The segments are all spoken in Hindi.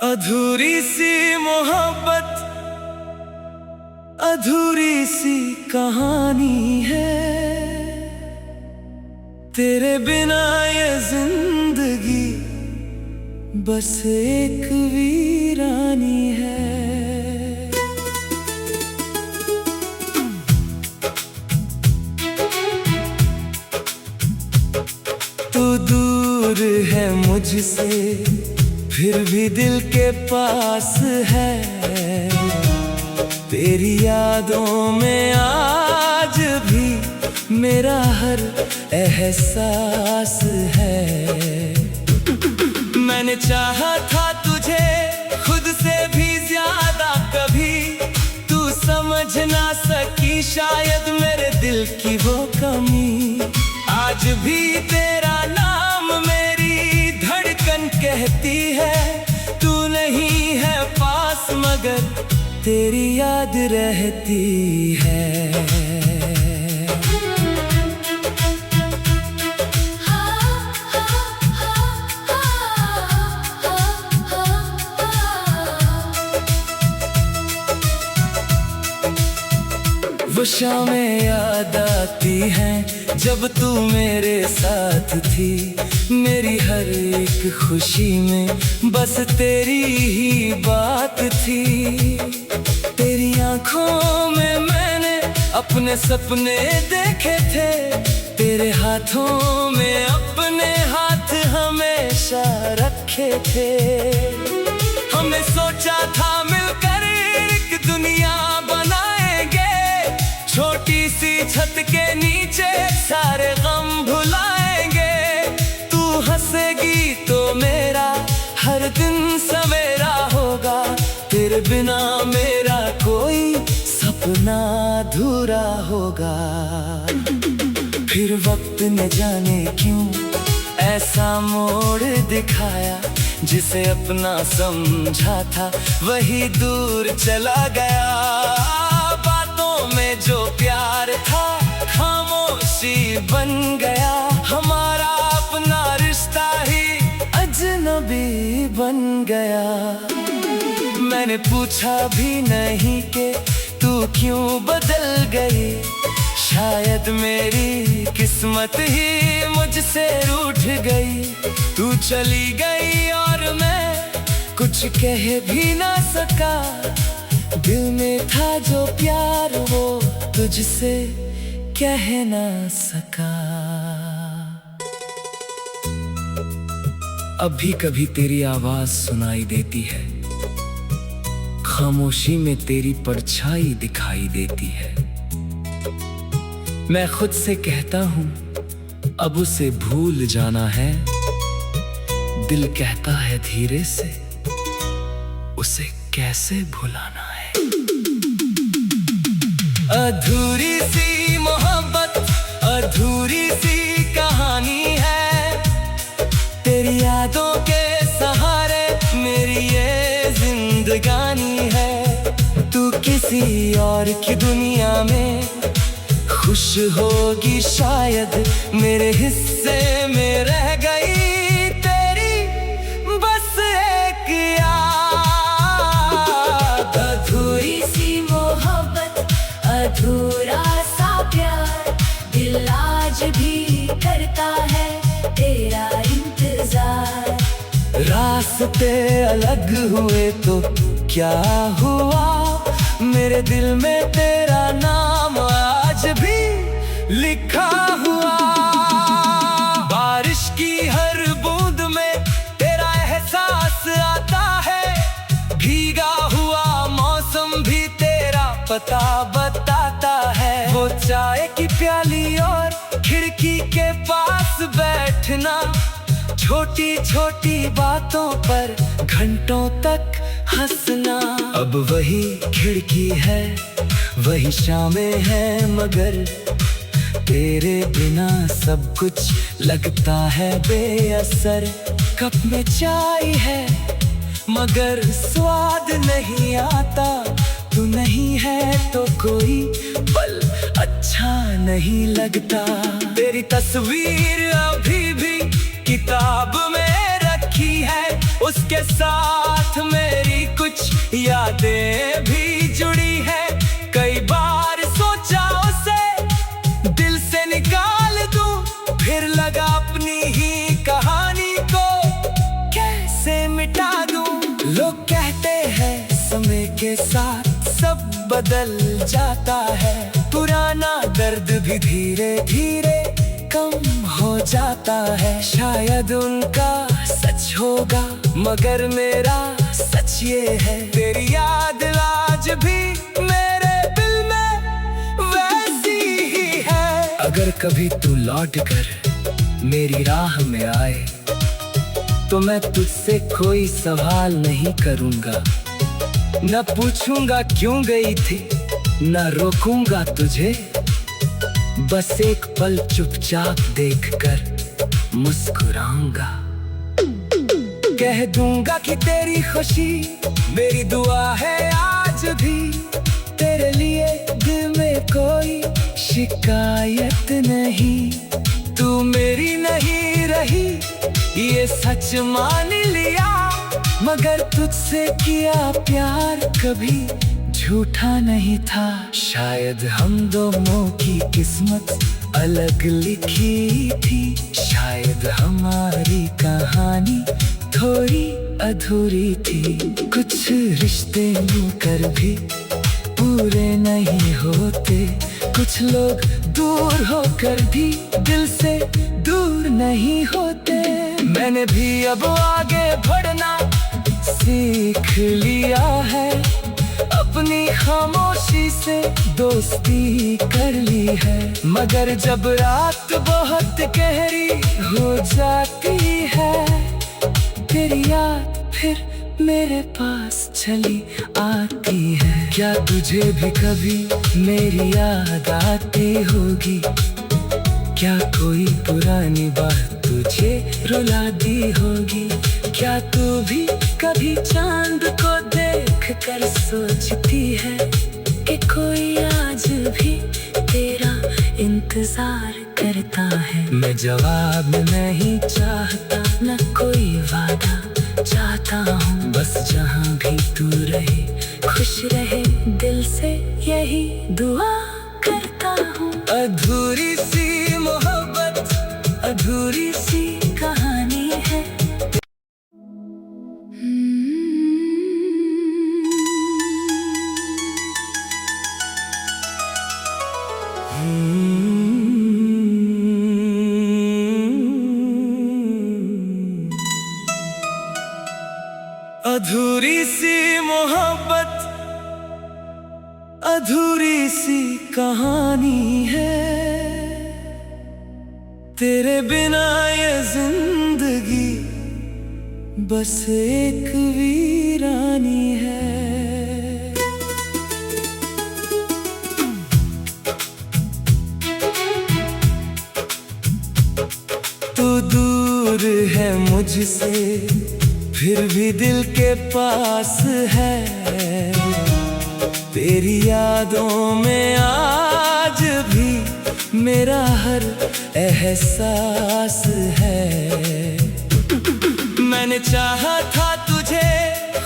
अधूरी सी मोहब्बत, अधूरी सी कहानी है। तेरे बिना ये जिंदगी बस एक वीरानी है। तू दूर है मुझसे फिर भी दिल के पास है। तेरी यादों में आज भी मेरा हर एहसास है। मैंने चाहा था तुझे खुद से भी ज्यादा, कभी तू समझ ना सकी शायद मेरे दिल की वो कमी। आज भी तेरा नाम मेरी धड़कन कहती है। तू नहीं है पास मगर तेरी याद रहती है। वो शामें याद आती हैं जब तू मेरे साथ थी। मेरी हर एक खुशी में बस तेरी ही बात थी। तेरी आंखों में मैंने अपने सपने देखे थे। तेरे हाथों में अपने हाथ हमेशा रखे थे। हमने सोचा था मिलकर एक दुनिया बनाएंगे। छोटी सी छत के नीचे सारे गम भुलाएंगे। तू हंसेगी तो मेरा हर दिन सवेरा होगा। तेरे बिना मेरा कोई सपना अधूरा होगा। फिर वक्त ने जाने क्यों ऐसा मोड़ दिखाया। जिसे अपना समझा था वही दूर चला गया। बातों में जो प्यार था खामोशी बन गया। हमारा अपना रिश्ता ही अजनबी बन गया। मैंने पूछा भी नहीं कि तू क्यों बदल गई। शायद मेरी किस्मत ही मुझसे रूठ गई। तू चली गई और मैं कुछ कह भी ना सका। दिल में था जो प्यार वो तुझसे कह ना सका। अभी कभी तेरी आवाज सुनाई देती है। खामोशी में तेरी परछाई दिखाई देती है। मैं खुद से कहता हूं अब उसे भूल जाना है। दिल कहता है धीरे से उसे कैसे भुलाना है। अधूरी सी मोहब्बत, अधूरी सी कहानी है। तेरी यादों के सहारे मेरी ये जिंदगानी है। तू किसी और की दुनिया में खुश होगी शायद। मेरे हिस्से में रह गई तेरी बस एक याद। अधूरी सी मोहब्बत, अधूरा सा प्यार। दिल आज भी करता है तेरा इंतजार। रास्ते अलग हुए तो क्या हुआ। मेरे दिल में तेरा नाम आज भी लिखा हुआ। बारिश की हर बूंद में तेरा एहसास आता है। भीगा हुआ मौसम भी तेरा पता बताता है। वो चाय की प्याली और खिड़की के पास बैठना। छोटी छोटी बातों पर घंटों तक हंसना। अब वही खिड़की है वही शामें है मगर तेरे बिना सब कुछ लगता है बेअसर। कप में चाय है मगर स्वाद नहीं आता। तू नहीं है तो कोई पल अच्छा नहीं लगता। तेरी तस्वीर अभी भी किताब में रखी है। उसके साथ में यादें भी जुड़ी है। कई बार सोचा उसे दिल से निकाल दूं, फिर लगा अपनी ही कहानी को कैसे मिटा दूं। लोग कहते हैं समय के साथ सब बदल जाता है, पुराना दर्द भी धीरे धीरे कम हो जाता है। शायद उनका सच होगा मगर मेरा सच ये है, तेरी याद आज भी मेरे दिल में वैसी ही है। अगर कभी तू लौट कर मेरी राह में आए तो मैं तुझसे कोई सवाल नहीं करूंगा, न पूछूंगा क्यों गई थी, न रोकूंगा तुझे, बस एक पल चुपचाप देखकर मुस्कुराऊंगा। कह दूंगा कि तेरी खुशी मेरी दुआ है आज भी, तेरे लिए दिल में कोई शिकायत नहीं। तू मेरी नहीं रही ये सच मान लिया, मगर तुझसे किया प्यार कभी झूठा नहीं था। शायद हम दोनों की किस्मत अलग लिखी थी, शायद हमारी कहानी थोड़ी अधूरी थी। कुछ रिश्ते मिलकर भी पूरे नहीं होते, कुछ लोग दूर होकर भी दिल से दूर नहीं होते। मैंने भी अब आगे बढ़ना सीख लिया है, अपनी खामोशी से दोस्ती कर ली है। मगर जब रात बहुत गहरी हो जाती है, तेरी याद फिर मेरे पास चली आती है। क्या तुझे भी कभी मेरी याद आती होगी? क्या कोई पुरानी बात तुझे रुला दी होगी? क्या तू भी कभी चांद को देख कर सोचती है कि कोई आज भी तेरा इंतजार करता है? मैं जवाब नहीं चाहता, न कोई वादा चाहता हूँ, बस जहाँ भी तू रहे खुश रहे, दिल से यही दुआ करता हूँ। अधूरी सी मोहब्बत, अधूरी सी कहानी है। अधूरी सी मोहब्बत, अधूरी सी कहानी है, तेरे बिना ये जिंदगी बस एक वीरानी है। तू दूर है मुझसे फिर भी दिल के पास है, तेरी यादों में आज भी मेरा हर एहसास है। मैंने चाहा था तुझे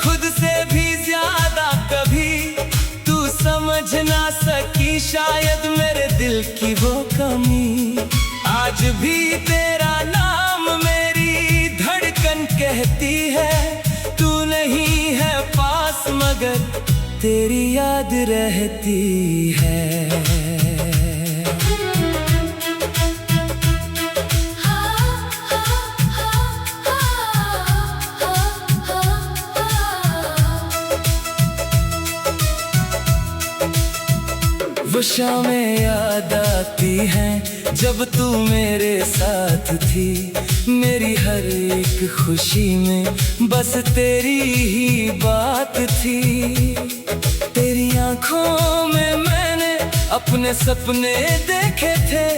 खुद से भी ज्यादा, कभी तू समझ ना सकी शायद मेरे दिल की वो कमी। आज भी तेरा नाम मेरी धड़कन कहती है, तू नहीं है पास मगर तेरी याद रहती है। वो शामें याद आती हैं जब तू मेरे साथ थी, मेरी हर एक खुशी में बस तेरी ही बात थी। तेरी आंखों में मैंने अपने सपने देखे थे,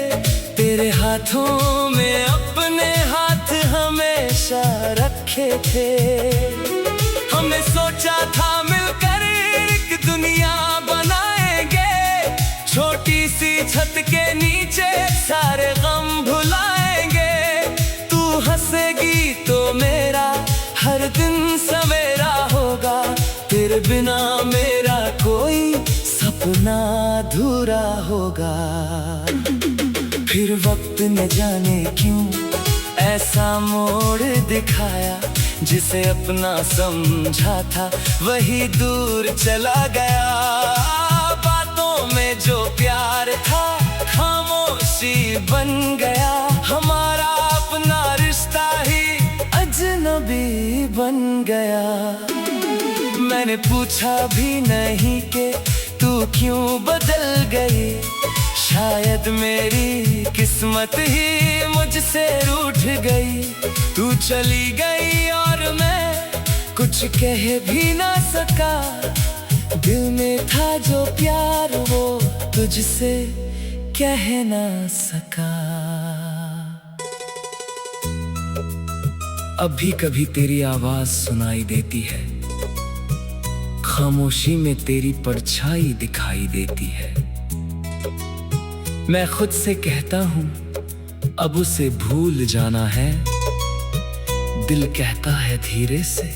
तेरे हाथों में अपने हाथ हमेशा रखे थे। हमने सोचा था मिलकर एक दुनिया बनाएंगे, छोटी सी छत के नीचे सारे गम भुलाएंगे। तू हंसेगी तो मेरा हर दिन सवेरा होगा, तेरे बिना रहना अधूरा होगा। फिर वक्त न जाने क्यों ऐसा मोड़ दिखाया, जिसे अपना समझा था वही दूर चला गया। बातों में जो प्यार था खामोशी बन गया, हमारा अपना रिश्ता ही अजनबी बन गया। मैंने पूछा भी नहीं कि तू क्यों बदल गई, शायद मेरी किस्मत ही मुझसे रूठ गई। तू चली गई और मैं कुछ कह भी ना सका, दिल में था जो प्यार वो तुझसे कह ना सका। अभी कभी तेरी आवाज सुनाई देती है, खामोशी में तेरी परछाई दिखाई देती है। मैं खुद से कहता हूँ अब उसे भूल जाना है, दिल कहता है धीरे से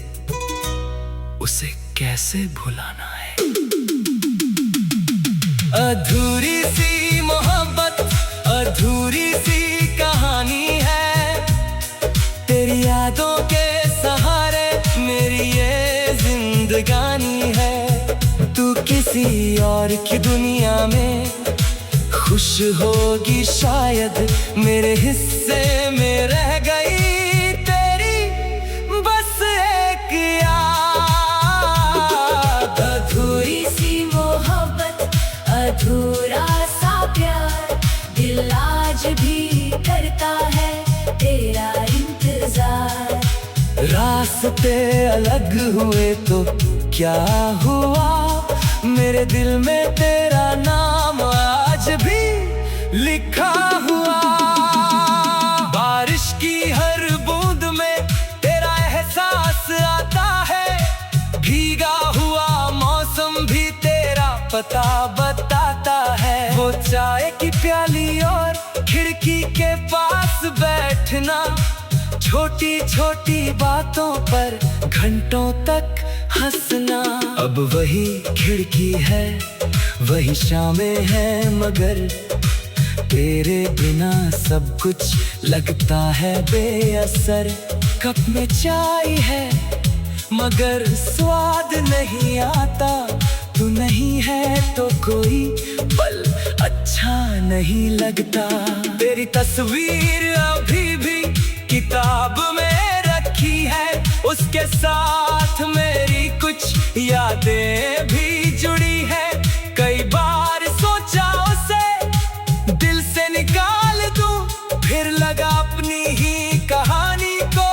उसे कैसे भुलाना है। अधूरी सी मोहब्बत, अधूरी सी कहानी है, तेरी यादों के सहारे मेरी ये जिंदगानी है। तू किसी और की दुनिया में खुश होगी शायद, मेरे हिस्से में रह गई तेरी बस एक याद। अधूरी सी मोहब्बत, अधूरा सा प्यार, दिल आज भी करता है तेरा इंतजार। रास्ते अलग हुए तो क्या हुआ, मेरे दिल में तेरा नाम आज भी लिखा हुआ। बारिश की हर बूंद में तेरा एहसास आता है, भीगा हुआ मौसम भी तेरा पता बताता है। वो चाय की प्याली और खिड़की के पास बैठना, छोटी छोटी बातों पर घंटों तक हंसना। अब वही खिड़की है, वही शामें हैं, मगर तेरे बिना सब कुछ लगता है बेअसर। कप में चाय है मगर स्वाद नहीं आता, तू नहीं है तो कोई पल अच्छा नहीं लगता। तेरी तस्वीर अभी भी किताब में रखी है, उसके साथ मेरी कुछ यादें भी जुड़ी है। कई बार सोचा उसे दिल से निकाल दूं, फिर लगा अपनी ही कहानी को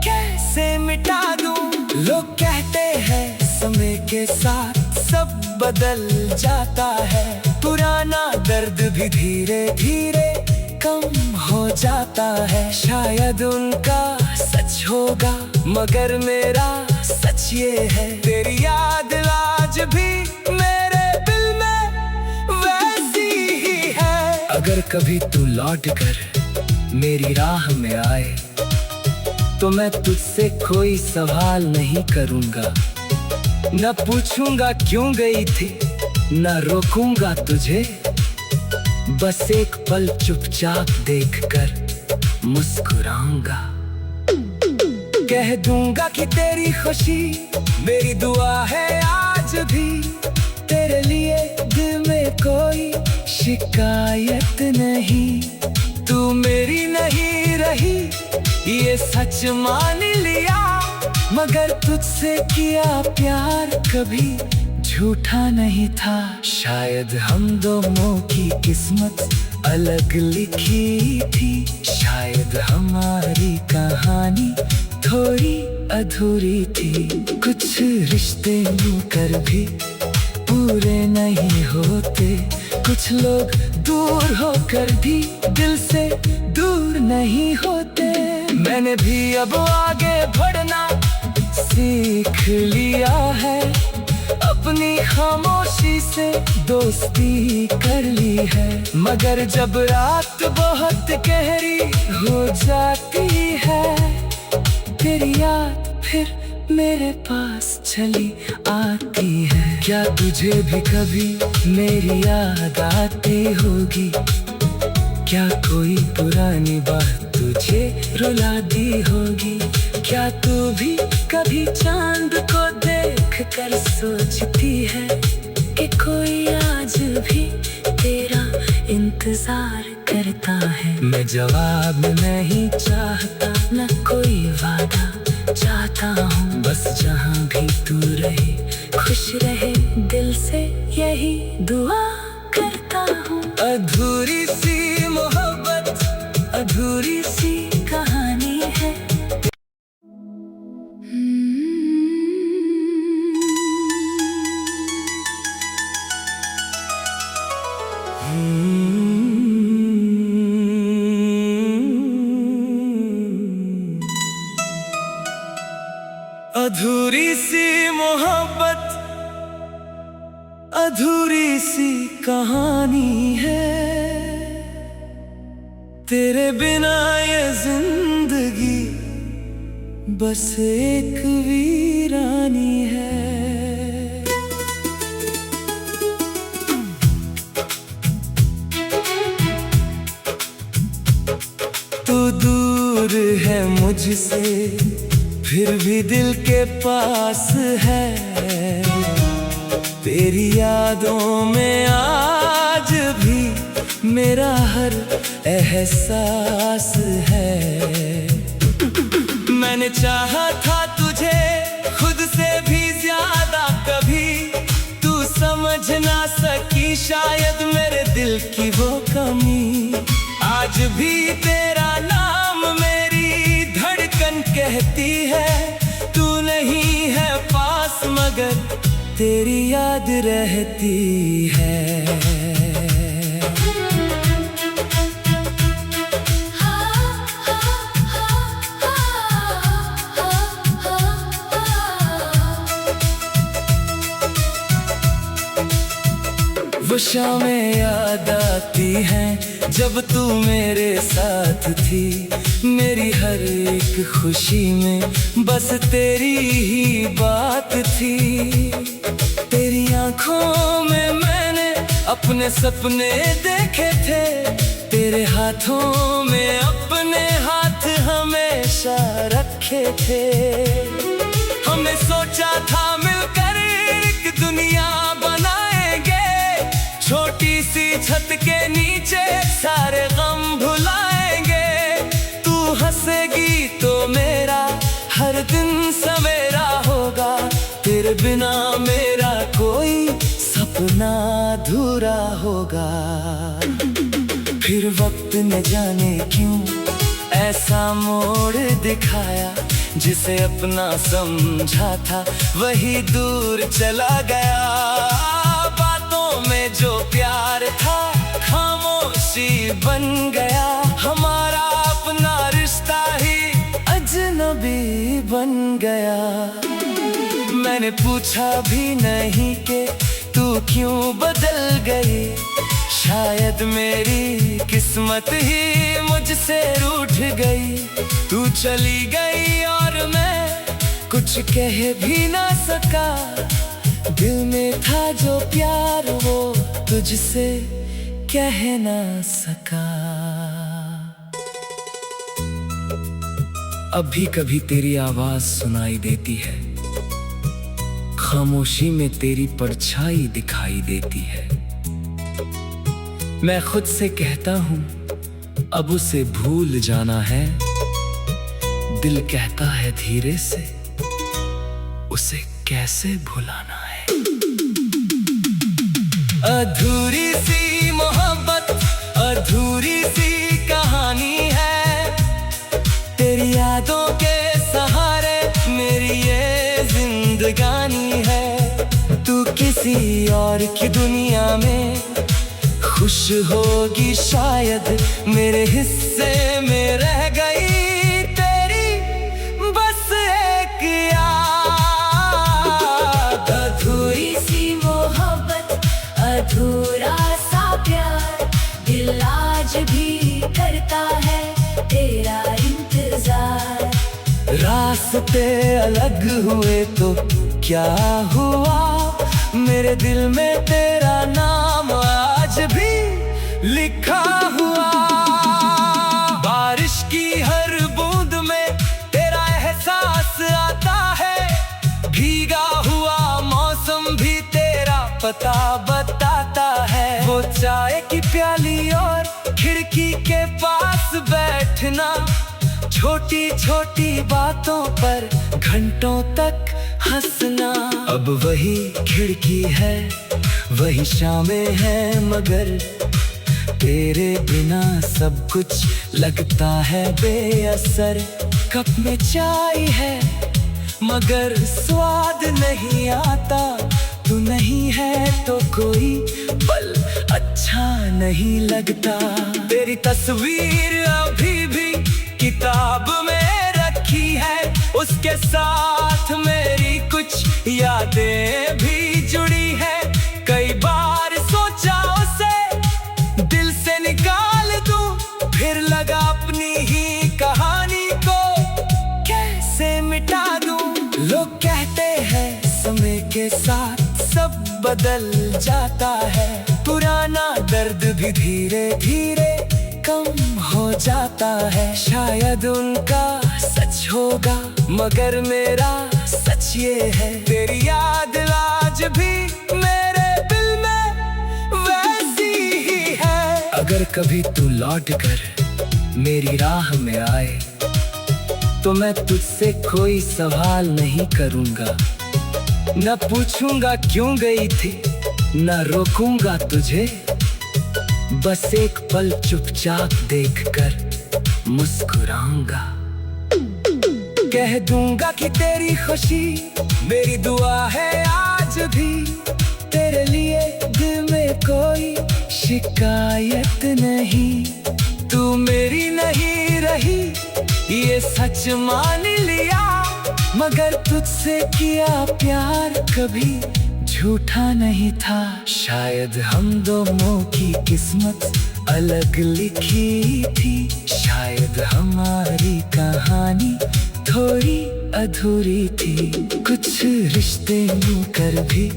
कैसे मिटा दूं। लोग कहते हैं समय के साथ सब बदल जाता है, पुराना दर्द भी धीरे धीरे कम हो जाता है। शायद उनका सच होगा मगर मेरा सच ये है, तेरी याद आज भी मेरे दिल में वैसी ही है। अगर कभी तू लौट कर मेरी राह में आए तो मैं तुझसे कोई सवाल नहीं करूंगा, न पूछूंगा क्यों गई थी, न रोकूंगा तुझे। बस एक पल चुपचाप देखकर मुस्कुराऊंगा, कह दूंगा कि तेरी खुशी मेरी दुआ है आज भी। तेरे लिए दिल में कोई शिकायत नहीं, तू मेरी नहीं रही ये सच मान लिया, मगर तुझसे किया प्यार कभी झूठा नहीं था। शायद हम दोनों की किस्मत अलग लिखी थी, शायद हमारी कहानी थोड़ी अधूरी थी। कुछ रिश्ते मिलकर भी पूरे नहीं होते, कुछ लोग दूर होकर भी दिल से दूर नहीं होते। मैंने भी अब आगे बढ़ना सीख लिया है, अपनी खामोशी से दोस्ती कर ली है। मगर जब रात बहुत गहरी हो जाती है, तेरी याद फिर मेरे पास चली आती है। क्या तुझे भी कभी मेरी याद आती होगी? क्या कोई पुरानी बात तुझे रुला दी होगी? क्या तू भी कभी चांद को देख कर सोचती है कि कोई आज भी तेरा इंतजार करता है? मैं जवाब नहीं चाहता, न कोई वादा चाहता हूँ, बस जहाँ भी तू रहे खुश रहे, दिल से यही दुआ करता हूँ। अधूरी सी मोहब्बत, अधूरी सी कहानी है। अधूरी सी मोहब्बत, अधूरी सी कहानी है। तेरे बिना ये जिंदगी बस एक वीरानी है। तू दूर है मुझसे फिर भी दिल के पास है। तेरी यादों में आज भी मेरा हर एहसास है। मैंने चाहा था तुझे खुद से भी ज्यादा, कभी तू समझ ना सकी शायद मेरे दिल की वो कमी। आज भी तेरा नाम मेरी धड़कन कहती है, तू नहीं है पास मगर तेरी याद रहती है। वो शामें याद आती हैं जब तू मेरे साथ थी। मेरी हर एक खुशी में बस तेरी ही बात थी। तेरी आंखों में मैंने अपने सपने देखे थे, तेरे हाथों में अपने हाथ हमेशा रखे थे। हमने सोचा था मिलकर एक दुनिया बनाएंगे, छोटी सी छत के नीचे सारे गम भुलाएंगे। तू हंसेगी तो मेरा हर दिन सवेरा होगा, तेरे बिना मेरा कोई सपना अधूरा होगा। फिर वक्त ने जाने क्यों ऐसा मोड़ दिखाया, जिसे अपना समझा था वही दूर चला गया। बातों में जो प्यार था खामोशी बन गया, हमारा अपना रिश्ता ही अजनबी बन गया। मैंने पूछा भी नहीं कि तू क्यों बदल गई, शायद मेरी किस्मत ही मुझसे रूठ गई। तू चली गई और मैं कुछ कह भी ना सका, दिल में था जो प्यार वो तुझसे कह ना सका। अभी कभी तेरी आवाज सुनाई देती है, खामोशी में तेरी परछाई दिखाई देती है। मैं खुद से कहता हूँ अब उसे भूल जाना है, दिल कहता है धीरे से उसे कैसे भुलाना है। अधूरी सी मोहब्बत, अधूरी सी कहानी है। तेरी यादों के सहारे मेरी ये जिंदगानी है। तू किसी और की दुनिया में खुश होगी शायद, मेरे हिस्से में रह गई तेरी बस एक याद। अधूरी सी मोहब्बत, अधूरा सा प्यार, दिल आज भी करता है तेरा इंतजार। रास्ते रास्ते अलग हुए तो क्या हुआ, मेरे दिल में तेरा नाम आज भी लिखा हुआ। बारिश की हर बूंद में तेरा एहसास आता है, भीगा हुआ मौसम भी तेरा पता बताता है। वो चाय की प्याली और खिड़की के पास बैठना, छोटी छोटी बातों पर घंटों तक हंसना। अब वही खिड़की है, वही शामें हैं, मगर तेरे बिना सब कुछ लगता है बेअसर। कप में चाय है मगर स्वाद नहीं आता, तू नहीं है तो कोई पल अच्छा नहीं लगता। तेरी तस्वीर अभी भी किताब में रखी है, उसके साथ मेरी कुछ यादें भी जुड़ी है। कई बार सोचा उसे दिल से निकाल दूं, फिर लगा अपनी ही कहानी को कैसे मिटा दूं। लोग कहते हैं समय के साथ सब बदल जाता है, पुराना दर्द भी धीरे धीरे कम हो जाता है। शायद उनका सच होगा मगर मेरा सच ये है, तेरी याद आज भी मेरे दिल में वैसी ही है। अगर कभी तू लौट कर मेरी राह में आए तो मैं तुझसे कोई सवाल नहीं करूंगा, न पूछूंगा क्यों गई थी, न रोकूंगा तुझे। बस एक पल चुपचाप देखकर मुस्कुराऊंगा, कह दूंगा कि तेरी खुशी मेरी दुआ है आज भी। तेरे लिए दिल में कोई शिकायत नहीं, तू मेरी नहीं रही ये सच मान लिया, मगर तुझसे किया प्यार कभी झूठा नहीं था। शायद हम दोनों की किस्मत अलग लिखी थी, शायद हमारी कहानी थोड़ी अधूरी थी। कुछ रिश्ते मिलकर भी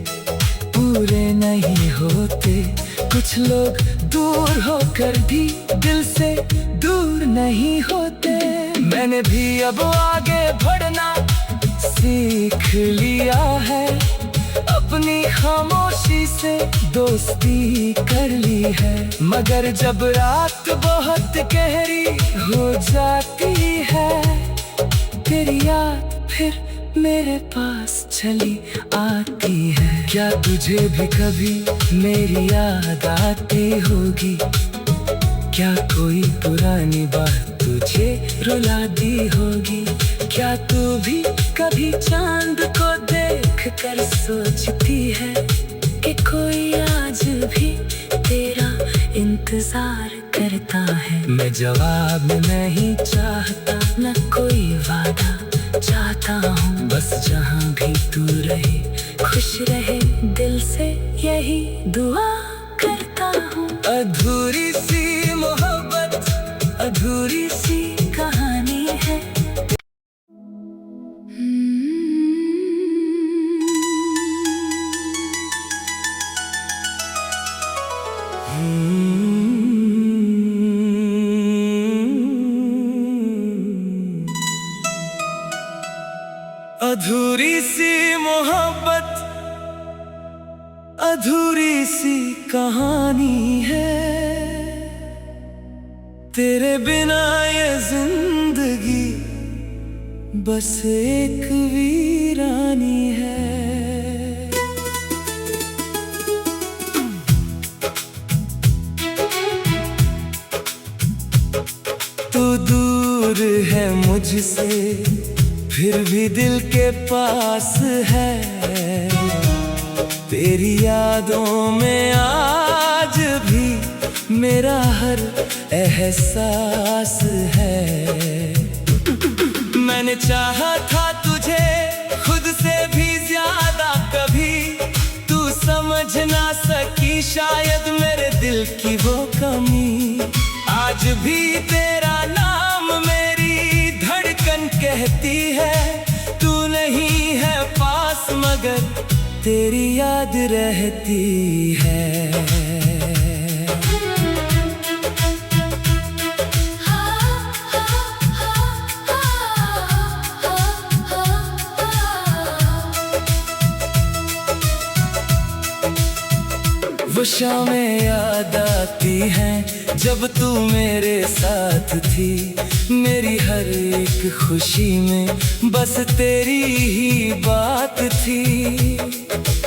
पूरे नहीं होते, कुछ लोग दूर होकर भी दिल से दूर नहीं होते। मैंने भी अब आगे बढ़ना सीख लिया है, अपनी खामोशी से दोस्ती कर ली है। मगर जब रात बहुत गहरी हो जाती है, तेरी याद फिर मेरे पास चली आती है। क्या तुझे भी कभी मेरी याद आती होगी, क्या कोई पुरानी बात तुझे रुला दी होगी। क्या तू भी कभी चांद को देख कर सोचती है कि कोई आज भी तेरा इंतजार करता है। मैं जवाब नहीं चाहता, न कोई वादा चाहता हूँ, बस जहाँ भी तू रहे खुश रहे, दिल से यही दुआ करता हूँ। अधूरी सी मोहब्बत, अधूरी सी कहानी है। अधूरी सी मोहब्बत, अधूरी सी कहानी है, तेरे बिना ये जिंदगी बस एक वीरानी है। तू दूर है मुझसे फिर भी दिल के पास है, तेरी यादों में आज भी मेरा हर एहसास है। मैंने चाहा था तुझे खुद से भी ज्यादा, कभी तू समझ ना सकी शायद मेरे दिल की वो कमी। आज भी तेरा नाम मेरी धड़कन कहती है, तेरी याद रहती है। वो शामें याद आती हैं जब तू मेरे साथ थी। मेरी हर एक खुशी में बस तेरी ही बात थी।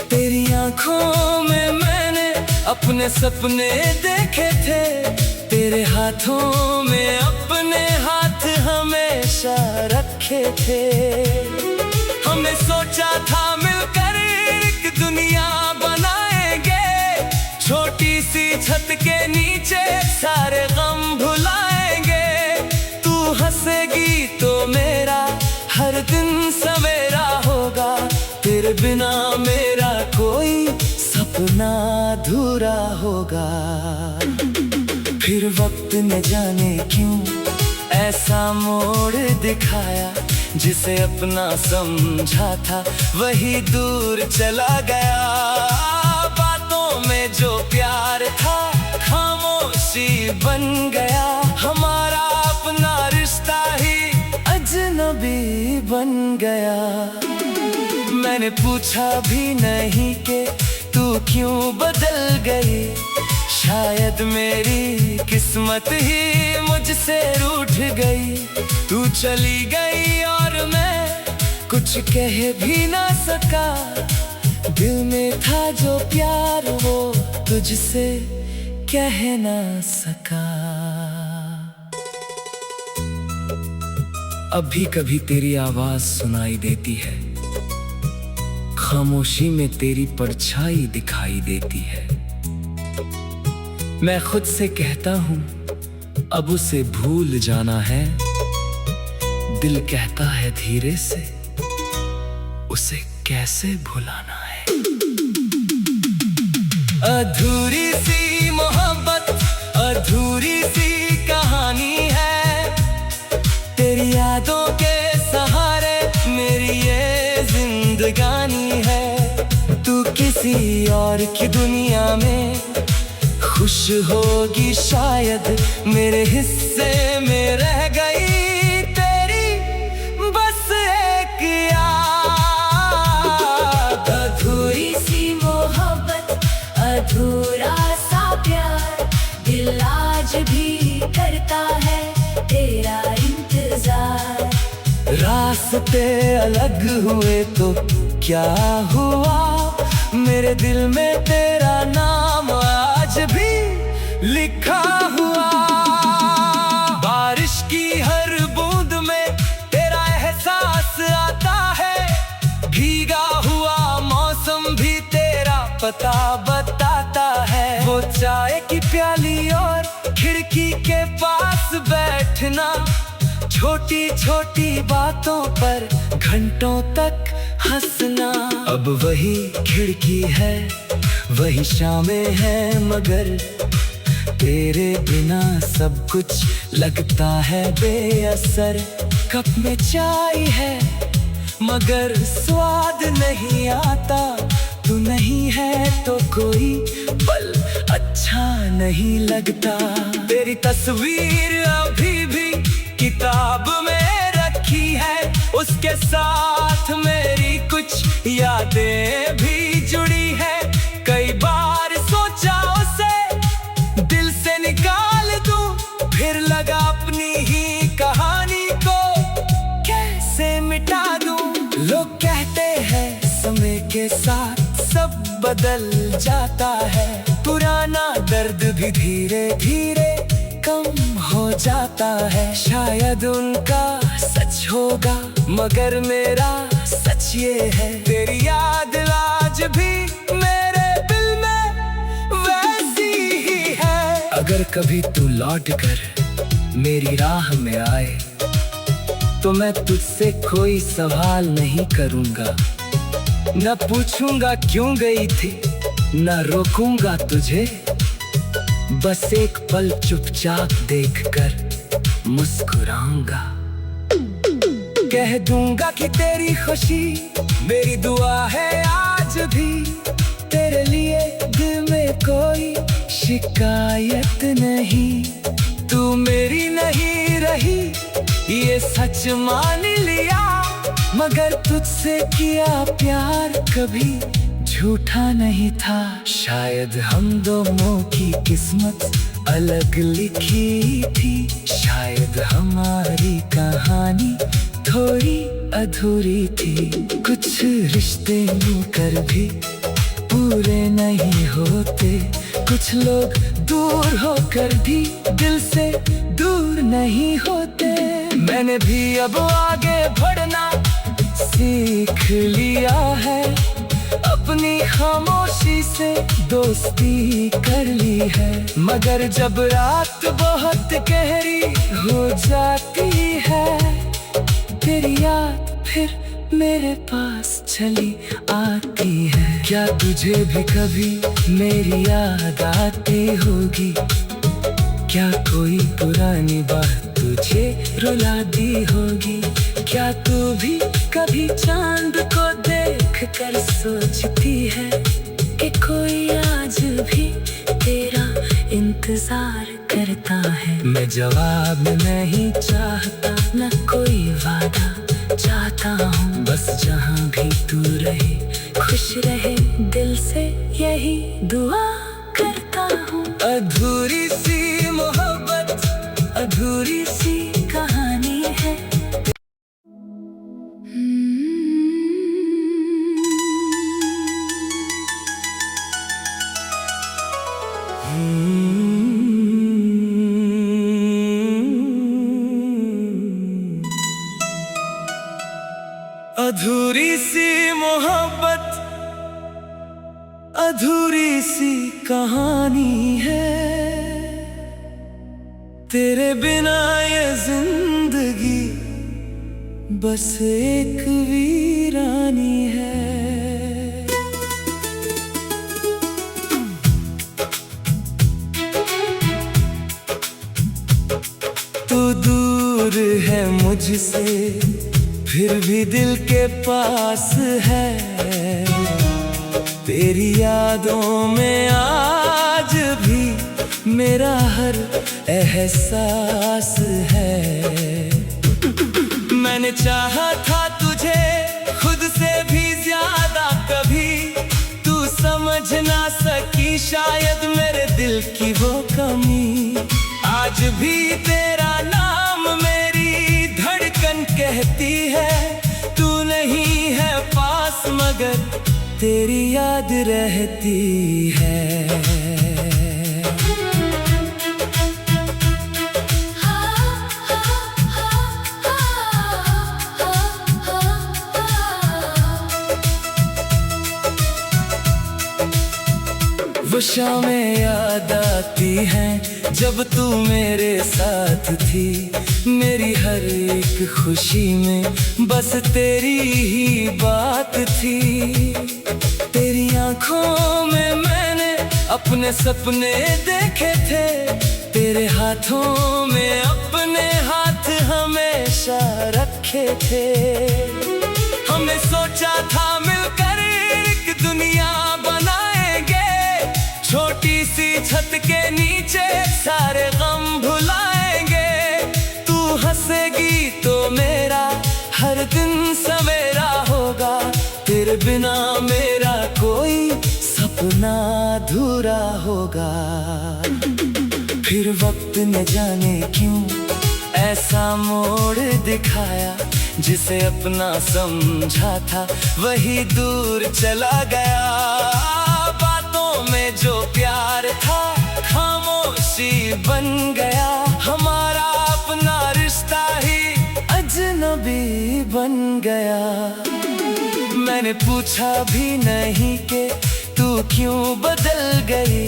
तेरी आंखों में मैंने अपने सपने देखे थे। तेरे हाथों में अपने हाथ हमेशा रखे थे। हमने सोचा था मिलकर एक दुनिया बनाएंगे। छोटी सी छत के नीचे सारे गम भुलाएंगे। तू हंसेगी तो मेरा हर दिन सवेरा होगा। तेरे बिना मेरा कोई सपना अधूरा होगा। फिर वक्त ने जाने क्यों ऐसा मोड़ दिखाया। जिसे अपना समझा था वही दूर चला गया। बातों में जो प्यार था खामोशी बन गया। हमारा अपना रिश्ता ही अजनबी बन गया। मैंने पूछा भी नहीं कि तू क्यों बदल गई। शायद मेरी किस्मत ही मुझसे रूठ गई। तू चली गई और मैं कुछ कह भी ना सका। दिल में था जो प्यार वो तुझसे कह ना सका। अभी कभी तेरी आवाज सुनाई देती है। खामोशी में तेरी परछाई दिखाई देती है। मैं खुद से कहता हूँ अब उसे भूल जाना है। दिल कहता है धीरे से उसे कैसे भुलाना है। अधूरी सी मोहब्बत अधूरी सी कहानी है। तेरी यादों के सहारे मेरी ये जिंदगानी है। तू किसी और की दुनिया में खुश होगी शायद। मेरे हिस्से में रह गई तेरी बस एक याद। अधूरी सी मोहब्बत अधूरा सा प्यार। दिल आज भी करता है तेरा इंतजार। रास्ते अलग हुए तो क्या हुआ। मेरे दिल में तेरा नाम आज भी लिखा हुआ। बारिश की हर बूंद में तेरा एहसास आता है। भीगा हुआ मौसम भी तेरा पता बताता है। वो चाय की प्याली और खिड़की के पास बैठना। छोटी छोटी बातों पर घंटों तक हंसना। अब वही खिड़की है वही शामें है मगर तेरे बिना सब कुछ लगता है बेअसर। कप में चाय है मगर स्वाद नहीं आता। तू नहीं है तो कोई पल अच्छा नहीं लगता। तेरी तस्वीर अभी भी किताब में रखी है। उसके साथ मेरी कुछ यादें भी जुड़ी है। कई बार सोचा उसे दिल से निकाल दूं। फिर लगा अपनी ही कहानी को कैसे मिटा दूं। लोग कहते हैं समय के साथ सब बदल जाता है। पुराना दर्द भी धीरे धीरे कम हो जाता है। शायद उनका सच होगा मगर मेरा सच ये है। तेरी याद आज भी मेरे दिल में वैसी ही है। अगर कभी तू लौट कर मेरी राह में आए तो मैं तुझसे कोई सवाल नहीं करूंगा। न पूछूंगा क्यों गई थी न रोकूंगा तुझे। बस एक पल चुपचाप देखकर मुस्कुराऊंगा। कह दूंगा कि तेरी खुशी मेरी दुआ है आज आज भी तेरे लिए दिल में कोई शिकायत नहीं। तू मेरी नहीं रही ये सच मान लिया, मगर तुझसे किया प्यार कभी झूठा नहीं था। शायद हम दोनों की किस्मत अलग लिखी थी, शायद हमारी कहानी थोड़ी अधूरी थी। कुछ रिश्ते मिलकर भी पूरे नहीं होते, कुछ लोग दूर होकर भी दिल से दूर नहीं होते। मैंने भी अब आगे बढ़ना सीख लिया है, अपनी खामोशी से दोस्ती कर ली है। मगर जब रात बहुत गहरी हो जाती है, तेरी याद फिर मेरे पास चली आती है। क्या तुझे भी कभी मेरी याद आती होगी? क्या कोई पुरानी बात तुझे रुला दी होगी? क्या तू भी कभी चांद को देख कर सोचती है कि कोई आज भी तेरा इंतजार करता है? मैं जवाब नहीं चाहता, न कोई वादा चाहता हूँ, बस जहाँ भी तू रहे खुश रहे, दिल से यही दुआ करता हूँ। अधूरी सी मोहब्बत, अधूरी सी कहानी है। अधूरी सी मोहब्बत, अधूरी सी कहानी है। तेरे बिना ये जिंदगी बस एक वीरानी है। तू दूर है मुझसे फिर भी दिल के पास है, तेरी यादों में आज भी मेरा हर एहसास है। मैंने चाहा था तुझे खुद से भी ज्यादा, कभी तू समझ ना सकी शायद मेरे दिल की वो कमी। आज भी तेरा नाम मेरी धड़कन कहती है, तू नहीं है पास मगर तेरी याद रहती है। वो शामें याद आती हैं जब तू मेरे साथ थी, मेरी हर एक खुशी में बस तेरी ही बात थी। तेरी आंखों में मैंने अपने सपने देखे थे, तेरे हाथों में अपने हाथ हमेशा रखे थे। हमने सोचा था मिलकर एक दुनिया बनाएंगे, छोटी सी छत के नीचे सारे गम भुलाएंगे। तू हंसेगी तो मेरा हर दिन सवेरा होगा, तेरे बिना मेरा कोई सपना अधूरा होगा। फिर वक्त ने जाने क्यों ऐसा मोड़ दिखाया, जिसे अपना समझा था वही दूर चला गया। बातों में जो प्यार था खामोशी बन गया, हमारा अपना रिश्ता ही अजनबी बन गया। मैंने पूछा भी नहीं कि तू क्यों बदल गई,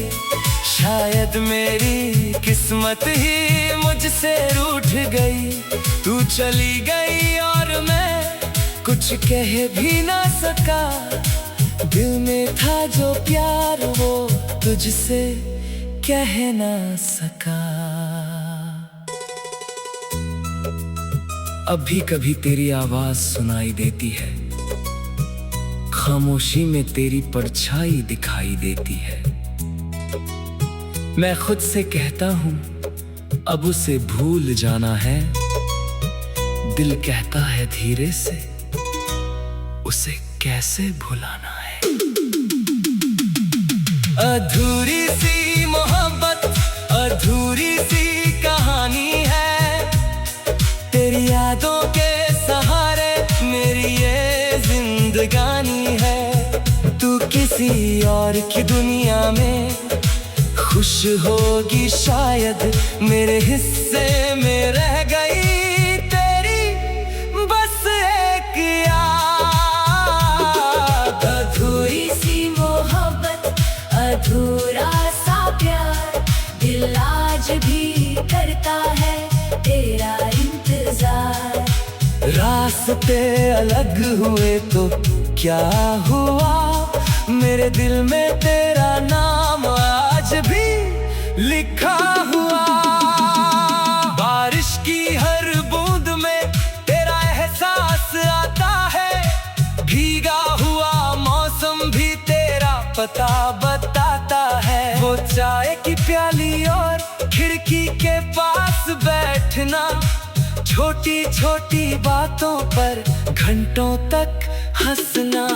शायद मेरी किस्मत ही मुझसे रूठ गई। तू चली गई और मैं कुछ कह भी ना सका, दिल में था जो प्यार वो तुझसे कह ना सका। अभी कभी तेरी आवाज सुनाई देती है, खामोशी में तेरी परछाई दिखाई देती है। मैं खुद से कहता हूँ अब उसे भूल जाना है। दिल कहता है धीरे से उसे कैसे भुलाना है। अधूरी सी मोहब्बत, अधूरी सी कहानी है। तेरी यादों के सहारे मेरी ये जिंदगानी है। तू किसी और की दुनिया में खुश होगी शायद, मेरे हिस्से में रह गई तेरी बस एक याद। अधूरी सी मोहब्बत, अधूरा सा प्यार, दिल आज भी करता है तेरा इंतजार। रास्ते अलग हुए तो क्या हुआ, मेरे दिल में तेरा नाम आज भी लिखा हुआ। बारिश की हर बूंद में तेरा एहसास आता है। भीगा हुआ मौसम भी तेरा पता बताता है। वो चाय की प्याली और खिड़की के पास बैठना, छोटी छोटी बातों पर घंटों तक हंसना।